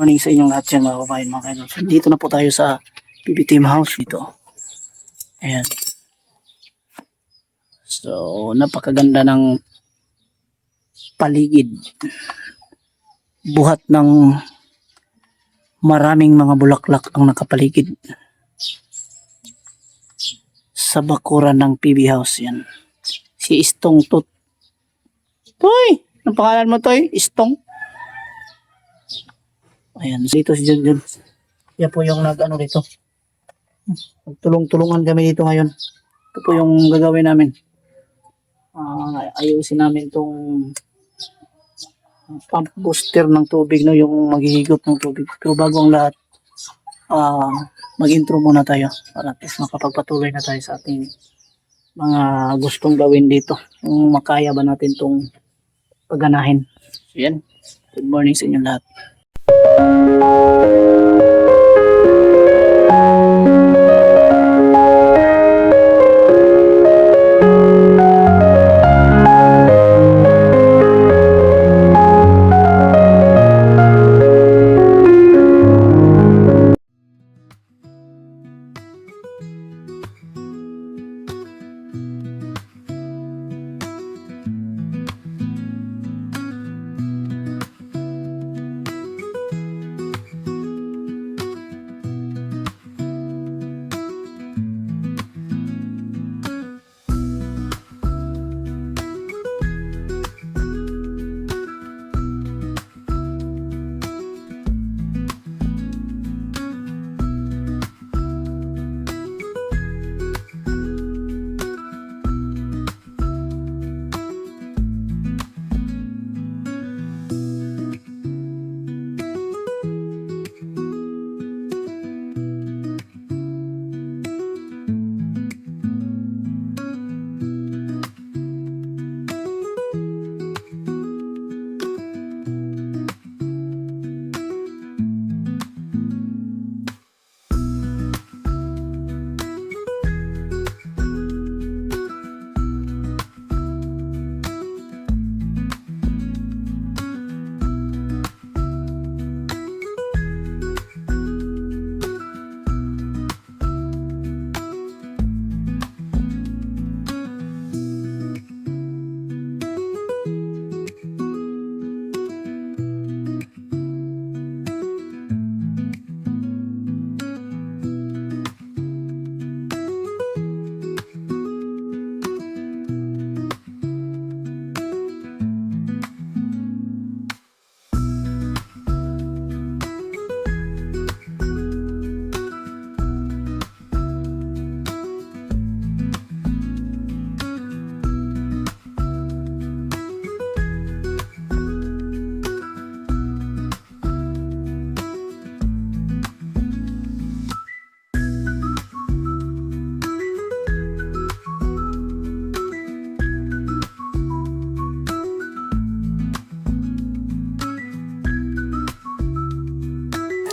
Morning sa inyong lahat yan mga kabayan, mga kaidol. So, dito na po tayo sa PBTM house dito. Ayan. So, napakaganda ng paligid. Buhat ng maraming mga bulaklak ang nakapaligid. Sa bakuran ng PB house yan. Si Istong Tut. Toy! Ang pangalan mo, Toy? Istong? Ayan, dito si Junjun. Yan po yung nag-ano dito. Tulong-tulungan kami dito ngayon. Ito po yung gagawin namin. Ayusin namin itong pump booster ng tubig, no, yung maghihigot ng tubig. Pero bago ang lahat, mag-intro muna tayo para at least makapagpatuloy na tayo sa ating mga gustong gawin dito. Kung makaya ba natin itong pagganahin. So, yan. Good morning sa inyo lahat.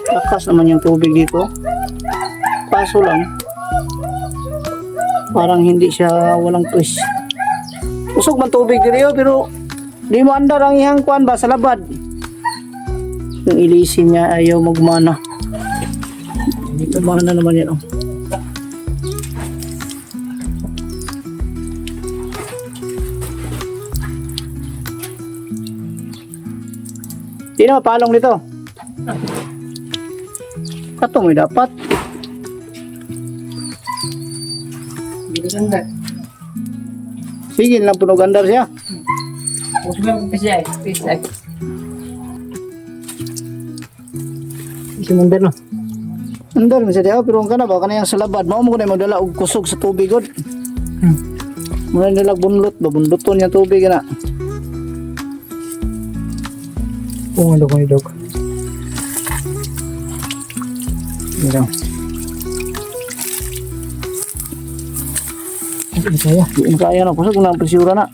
Lakas naman yung tubig dito. Kaso lang, parang hindi siya walang twist. Usog man tubig dito pero di mo andar ang ihang kuan ba sa labad. Yung ilisin niya ayaw magmana. Dito mana naman yan. Oh. Di na mapalong dito. Kato mo dapat. Sige lang puno gandar siya. Si Mandar no. Mandar mo siya pero ang kana ba kanang sa labad mao mo ko na magdala og kusog sa tubig god. Muna nila bunlot ba bunloton yung tubig na. Kung ano ko idog. Mira. Hindi kaya na kusog na presura na.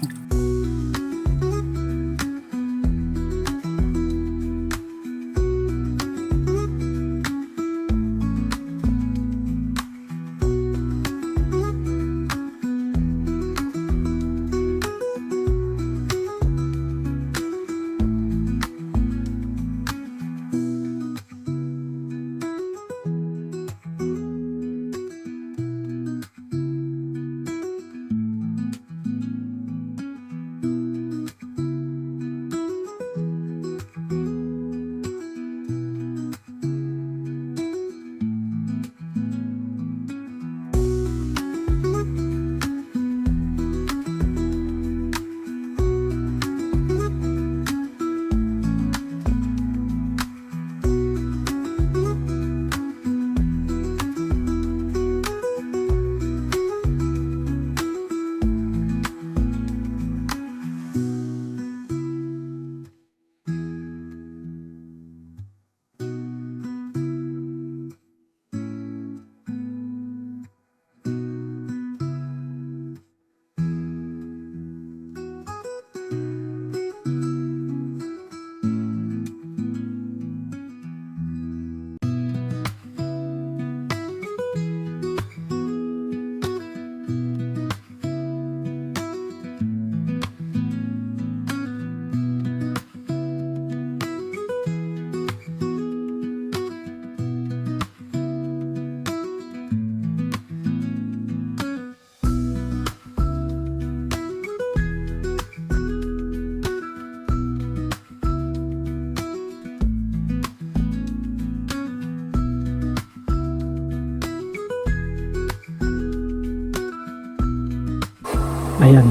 Ayan.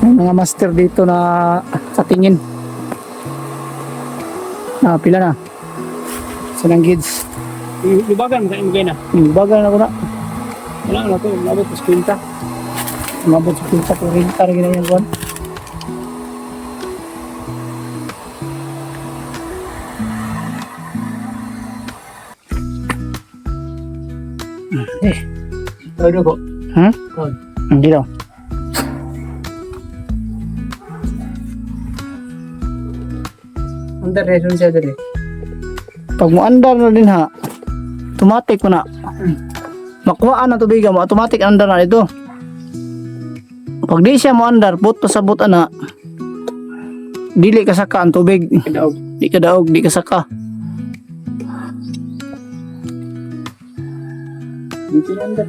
May mga master dito na sa tingin. Pila na. Sanang gids. Ibagan mo kayo na. Bagal na ko na. Wala na to. Labot sa kwinta. Umabot sa pinta ko rin. Tarang ginayang kuhan. Ano po? Hmm? Kod. Hindi daw. Under reason siya dali. Pag mo andar na din ha, automatic mo na. Makuhaan ang tubigan mo, automatic andar na ito. Pag di siya mo andar, but pasabot na, dili ka saka ang tubig. Kadaog. Di ka daog, di ka saka. Dito na under.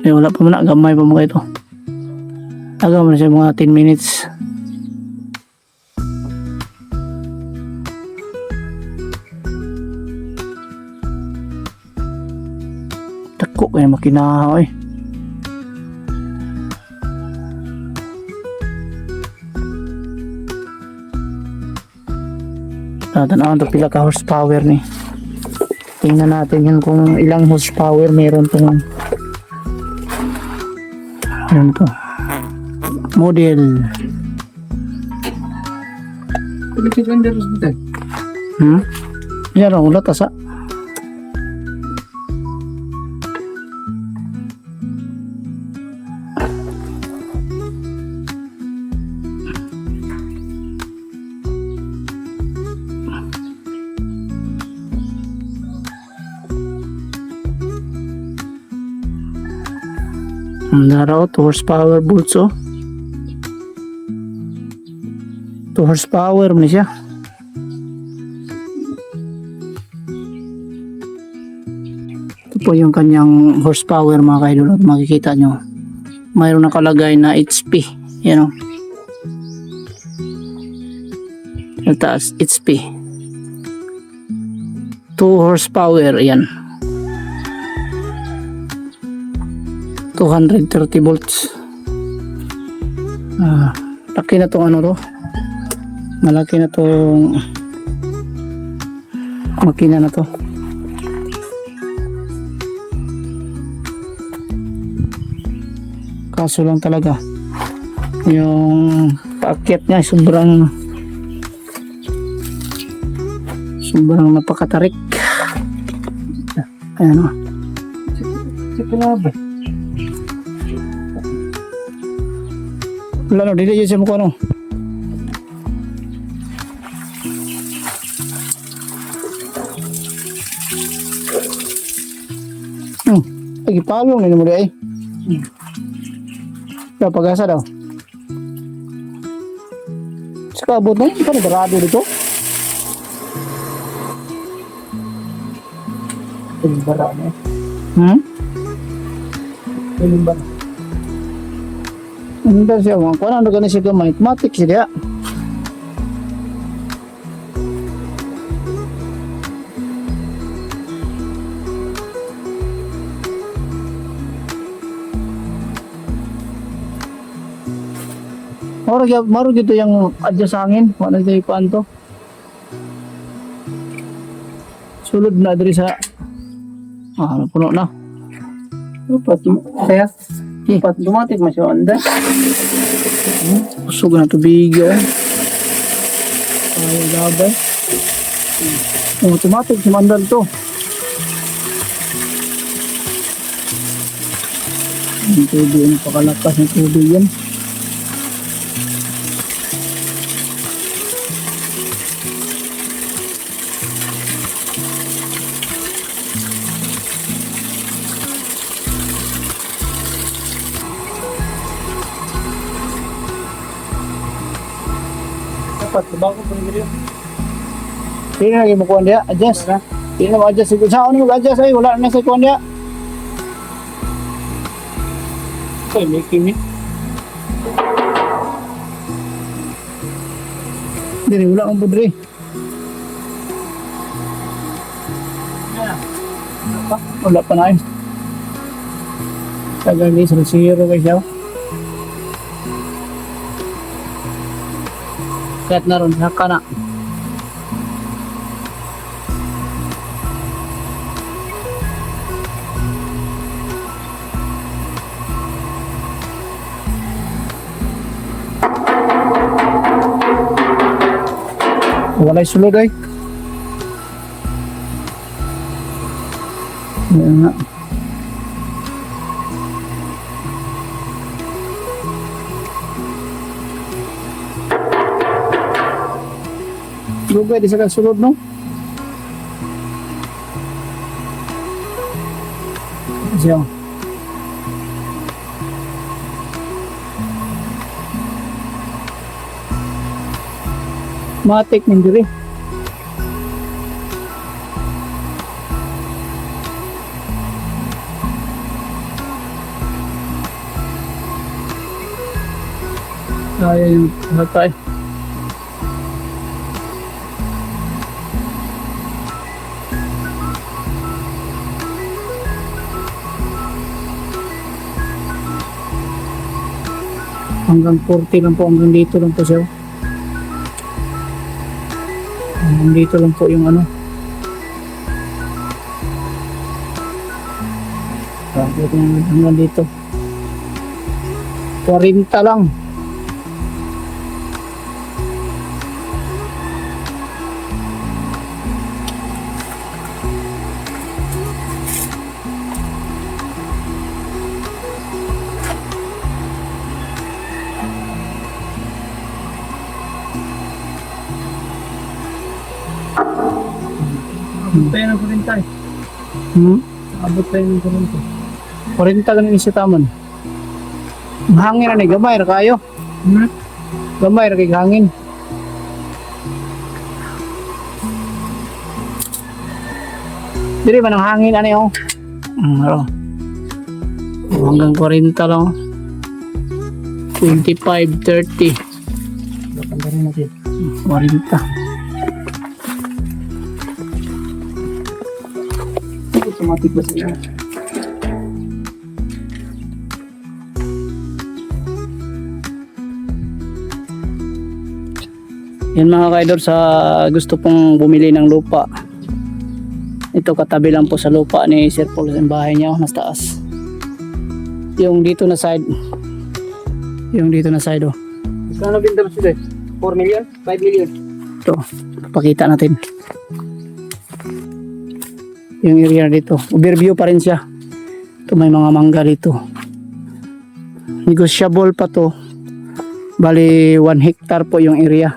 Eh, wala pa muna, gamay pa mga ito. Tagaw mo na siya mga 10 minutes. Tako kaya makinahaw eh. Tatanawan ito pila ka horsepower ni. Tingnan natin yun kung ilang horsepower meron itong ano to model. Dito under dito. Yan ang ulat asa. Naraw 2 horsepower bolts oh. 2 horsepower man siya. Ito po yung kanyang horsepower mga kaidol. Makikita nyo. Mayroon nakalagay na HP. Yan o. Yung taas HP. 2 horsepower. Yan. 230 volts. Laki na tong ano to. Malaki na tong makina na to. Kaso lang talaga yung paakyat niya sobrang napakatarik. Ayan o. Sige na ba? Wala no, dili yun siya mukha no. Lagi palong na mo di ay. Kaya pag-asa daw. Saka abot na yun, barado dito. Yung bara na. Yung bara. Hindi siya, kung ano gano'n siya gamay, automatic siya. Maro dito yung adjust sa hangin, wala dito yung paan to. Sulod na diri sa puno na. Kaya pat dumating masyo under. Usog na tubig yan. Ayaw labay. Automatic si mandal to. Ang tubig, napakalakas ng tubig yan. Dapat bago pa rin. Hindi na lagi makuha niya, adjust. Hindi na ma-adjust. Saan mo mag-adjust ay wala na sa kuha niya. Okay, may kimi. Hindi, wala akong pudri. Wala pa na eh. Tagal ni, 0 kayo siya. Kahit na ron, haka na. Walay sulod ay. Ayan nga. Lugay di sa kasulod no? Siya. Matik ning diri. Kaya yung hatay. Hanggang 40 lang po, hanggang dito lang po siya. Hanggang dito lang po yung ano. Hanggang dito. 40 lang. Abot tayo ng 40 eh. Abot tayo ng 40. 40 ganun siya taman. Ang hangin na ni gamay ra kayo. Gamay ra kay hangin. Diri man ang hangin ani oh. Hanggang 40 lang. 25, 30, Dapat rin natin. 40. Automatic ba sila? Yan mga kaidor, sa gusto pong bumili ng lupa. Ito katabi lang po sa lupa ni Sir Paul sa bahay niya, mas taas. Yung dito na side. Yung dito na side oh. Kano binta mo sila? 4 million? 5 million? Ito, pakita natin. Yung area dito. Overview pa rin siya. Ito may mga mangga dito. Negotiable pa to. Bali 1 hectare po yung area.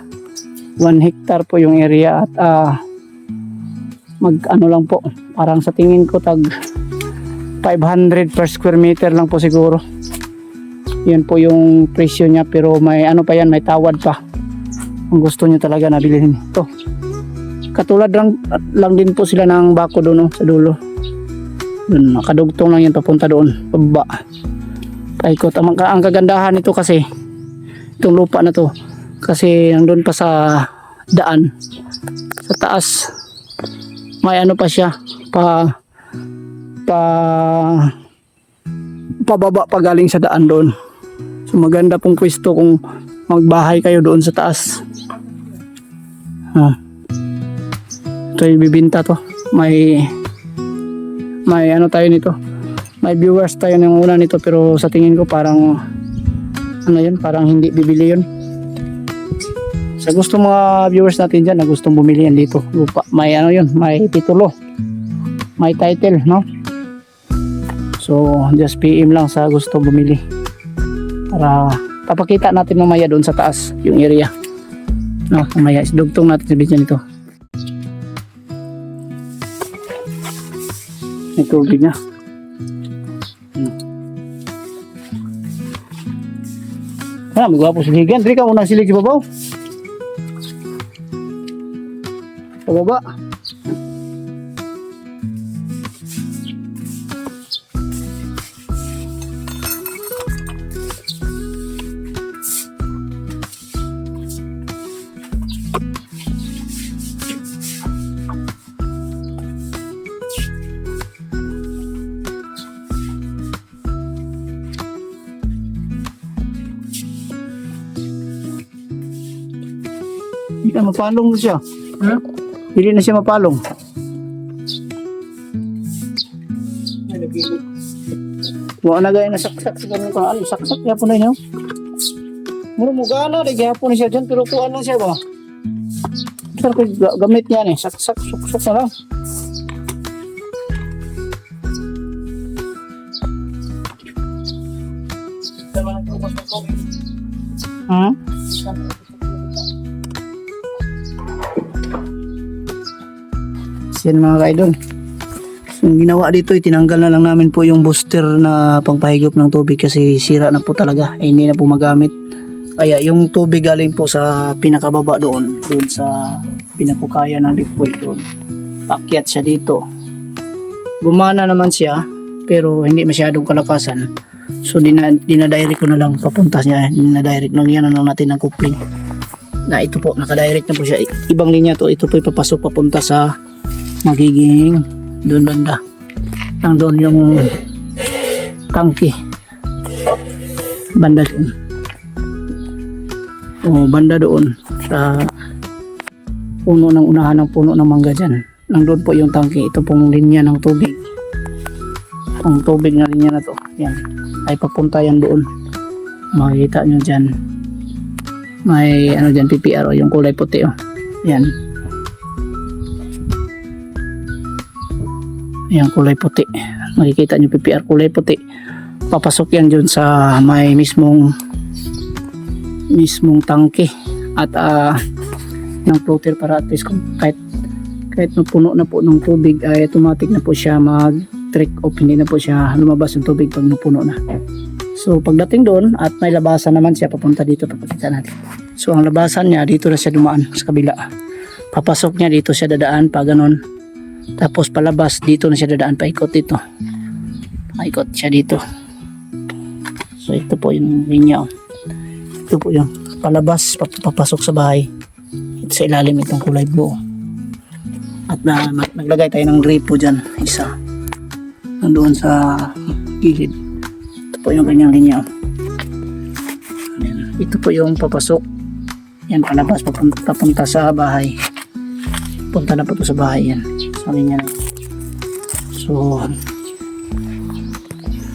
1 hectare po yung area at mag ano lang po. Parang sa tingin ko tag 500 per square meter lang po siguro. Yan po yung presyo niya, pero may ano pa yan, may tawad pa. Kung gusto niyo talaga na bilhin ito. Katulad lang din po sila ng bako doon no, sa dulo. Doon, nakadugtong lang yan papunta doon, pababa. Paikot. Ang kagandahan nito kasi, itong lupa na to, kasi nandun pa sa daan, sa taas, may ano pa siya, pababa pa galing sa daan doon. So maganda pong pwesto kung magbahay kayo doon sa taas. Ito yung bibinta to. May ano tayo nito. May viewers tayo ng una nito, pero sa tingin ko parang ano yun, parang hindi bibili yun. Sa gusto mga viewers natin dyan na gustong bumili yan dito, lupa, may ano yun, may titulo, may title, no? So just PM lang sa gusto bumili para papakita natin mamaya doon sa taas yung area, no? Mamaya isdugtong natin sa video nito. May tubig na. Magwapo siligan. Dili ka unang silig sa babaw. Pababa. na mapalong na siya. Ha? Hindi na siya mapalong. Ay, nagilid. Wa na gaya na saksak sa ganun ka. Ano, saksak niya po na niya. Muro mo gana, nagyapon na siya dyan, pero kuha lang siya ba? Sir, gamit niya eh. Saksak, suksok na lang. Hmm? Yan mga kaidol. So, yung ginawa dito, tinanggal na lang namin po yung booster na pangpahigop ng tubig kasi sira na po talaga. Hindi na po magamit. Kaya yung tubig galing po sa pinakababa doon sa pinakukaya ng liquid doon. Pakyat siya dito. Gumana naman siya pero hindi masyadong kalakasan. So dinadirect ko na lang papunta niya. Dinadirect lang yan na lang natin ng coupling. Na ito po, nakadirect na po siya. Ibang linya to. Ito po ipapasok papunta sa magiging doon banda. Nang doon yung tangke. Banda doon. O banda doon sa puno ng unahan ng puno ng mangga dyan. Nandun po yung tangke. Ito pong linya ng tubig. Ang tubig na linya na to. Yan. Ay papunta yan doon. Makikita nyo dyan. May ano dyan PPR o yung kulay puti o. Yan. Yan kulay puti. Makikita nyo PPR kulay puti. Papasok yan dyan sa may mismong tangke at ng floater para at least kung kahit puno na po ng tubig ay automatic na po siya mag-trick off, hindi na po siya lumabas yung tubig pag napuno na. So pagdating doon at may labasan naman siya papunta dito, papakita natin. So ang labasan niya dito na siya dumaan sa kabila, papasok niya dito siya dadaan pa ganon, tapos palabas dito na siya dadaan, paikot dito, paikot siya dito. So ito po yung linya. Ito po yung palabas, papasok sa bahay. Ito sa ilalim itong kulay blue. At naglagay tayo ng gripo dyan. Isa. Nandoon sa gilid. Ito po yung kanyang linya. Ayan. Ito po yung papasok. Yan, palabas, papunta sa bahay. Punta na po ito sa bahay yan. Sa linya na. So,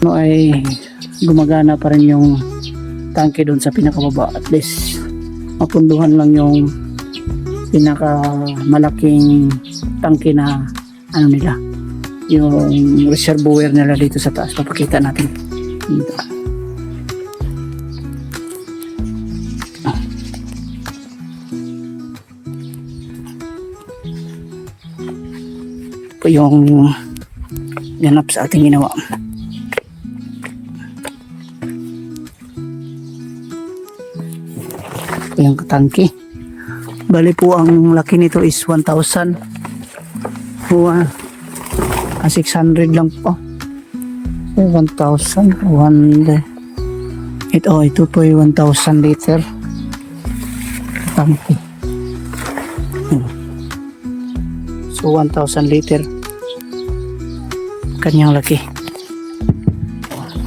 ano ay gumagana pa rin yung tangke doon sa pinakababa, at least mapunduhan lang yung pinakamalaking tangke na ano nila, yung reservoir nila dito sa taas. Papakita natin dito. Ito yung ganap sa ating ginawa. Yung tangke. Bali po ang laki nito is 1,000. 600 lang po. 1,000. Ito po yung 1,000 liter tangke. So 1,000 liter kanyang laki.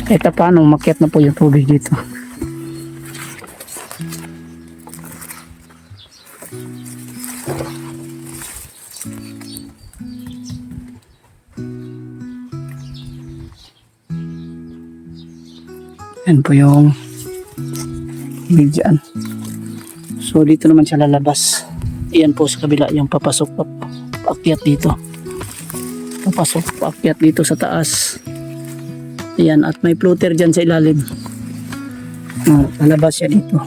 Ito paano umakyat na po yung tubig dito. Yan po yung bigyan. So dito naman siya lalabas. Iyan po sa kabila yung papasok, paakyat dito. Papasok, paakyat dito sa taas. Ayan, at may floater dyan sa ilalim. Lalabas siya dito.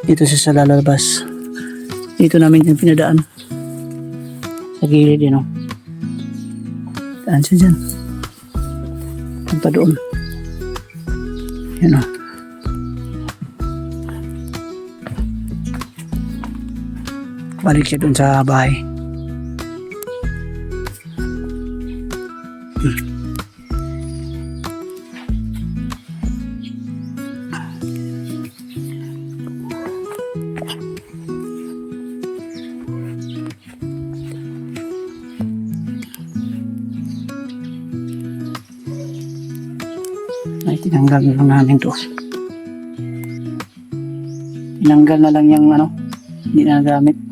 Dito siya sa lalabas. Dito namin yung pinadaan. Sa gilid yun o. Daan siya dyan. Punta doon. Yan o. Balik siya dun sa bahay. Ay, tinanggal na lang namin to. Tinanggal na lang yung ano, Hindi na nagamit.